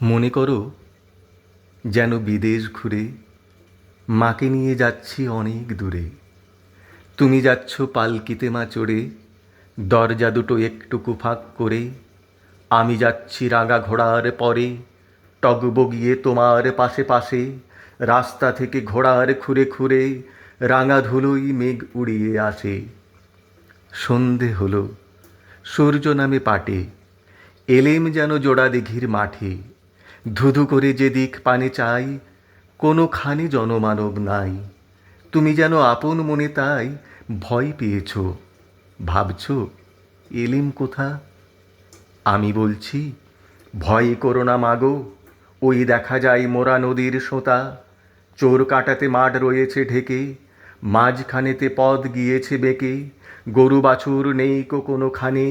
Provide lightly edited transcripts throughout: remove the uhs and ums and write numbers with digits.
মনে করো যেন বিদেশ ঘুরে মাকে নিয়ে যাচ্ছি অনেক দূরে। তুমি যাচ্ছ পালকিতে মা চড়ে, দরজা দুটো একটুকু ফাঁক করে। আমি যাচ্ছি রাঙা ঘোড়ার পরে, টগবগিয়ে তোমার পাশে পাশে। রাস্তা থেকে ঘোড়ার খুঁড়ে খুঁড়ে রাঙা ধুলোই মেঘ উড়িয়ে আসে। সন্ধে হলো, সূর্য নামে পাটে, এলেম যেন জোড়া দিঘির মাঠে। ধুধু করে যেদিক পানে চাই, কোনোখানে জনমানব নাই। তুমি যেন আপন মনে তাই ভয় পেয়েছ, ভাবছ এলেম কোথা। আমি বলছি ভয় করো না মাগো, ওই দেখা যায় মোরা নদীর সোঁতা। চোর কাটাতে মাঠ রয়েছে ঢেকে, মাঝখানেতে পথ গিয়েছে বেঁকে। গরু বাছুর নেই কোনোখানে,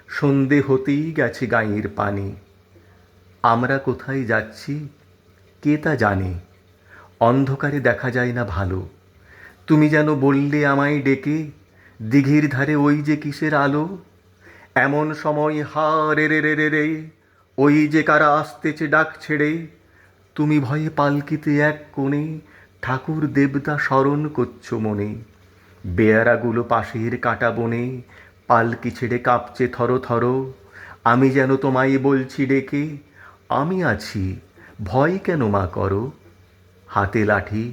সন্ধে হতেই গেছে গাঁয়ের পানে। আমরা কোথায় যাচ্ছি কে তা জানে, অন্ধকারে দেখা যায় না ভালো। তুমি যেন বললে আমায় ডেকে, দিঘির ধারে ওই যে কিসের আলো। এমন সময় হা রে রে রে রে রে, ওই যে কারা আসতেছে ডাক ছেড়ে। তুমি ভয়ে পালকিতে এক কোণে ঠাকুর দেবতা স্মরণ করছো মনে। বেয়ারাগুলো পাশের কাটা বনে পালকি ছেড়ে কাঁপছে থর থর। আমি যেন তোমায় বলছি ডেকে, আমি আছি, ভয় কেন মা করো। হাতে লাঠি,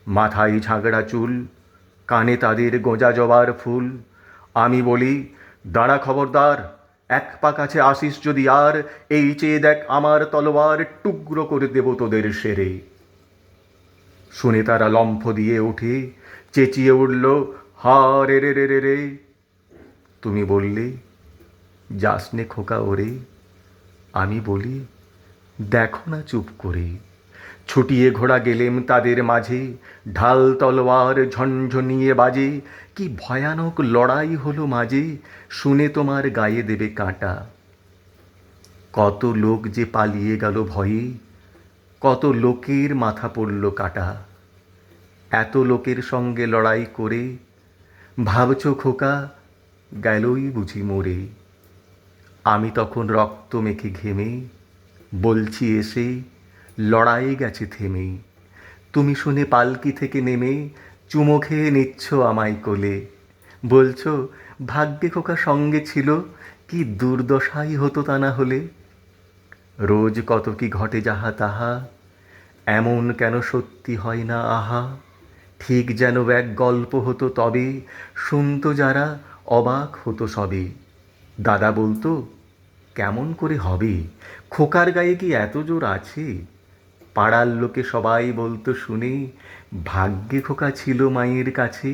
মাথায় ঝাগড়া চুল, কানে তাদের গোঁজা জবার ফুল। আমি বলি দাঁড়া খবরদার, এক পা কাছে আসিস যদি আর, এই চেয়ে দেখ আমার তলোয়ার, টুকরো করে দেব তোদের সেরে। শুনে তারা লম্ফ দিয়ে উঠে চেঁচিয়ে উঠল, হা রে রে রে রে রে। তুমি বললে যাসনে খোকা ওরে। আমি বলি দেখো না চুপ করে। ছুটিয়ে ঘোড়া গেলেম তাদের মাঝে, ঢাল তলোয়ার ঝনঝনিয়ে বাজে। কি ভয়ানক লড়াই হলো মাঝে, শুনে তোমার গায়ে দেবে কাঁটা। কত লোক যে পালিয়ে গেল ভয়ে, কত লোকের মাথা পড়ল কাটা। এত লোকের সঙ্গে লড়াই করে ভাবছ খোকা গেলই বুঝি মরে। আমি তখন রক্ত মেখে ঘেমে বলছি এসে, লড়াই গেছে থেমে। তুমি শুনে পালকি থেকে নেমে চুমো খেয়ে নিচ্ছ আমায় কোলে। বলছো ভাগ্যে খোকা সঙ্গে ছিল, কি দুর্দশাই হতো তা না হলে। রোজ কত কি ঘটে যাহা তাহা, এমন কেন সত্যি হয় না আহা। ঠিক যেন এক গল্প হতো তবে, শুনতো যারা অবাক হতো সবে। দাদা বলতো কেমন করে হবে, খোকার গায়ে কি এত জোর আছে। পাড়ার লোকে সবাই বলতো শুনে, ভাগ্যে খোকা ছিল মায়ের কাছে।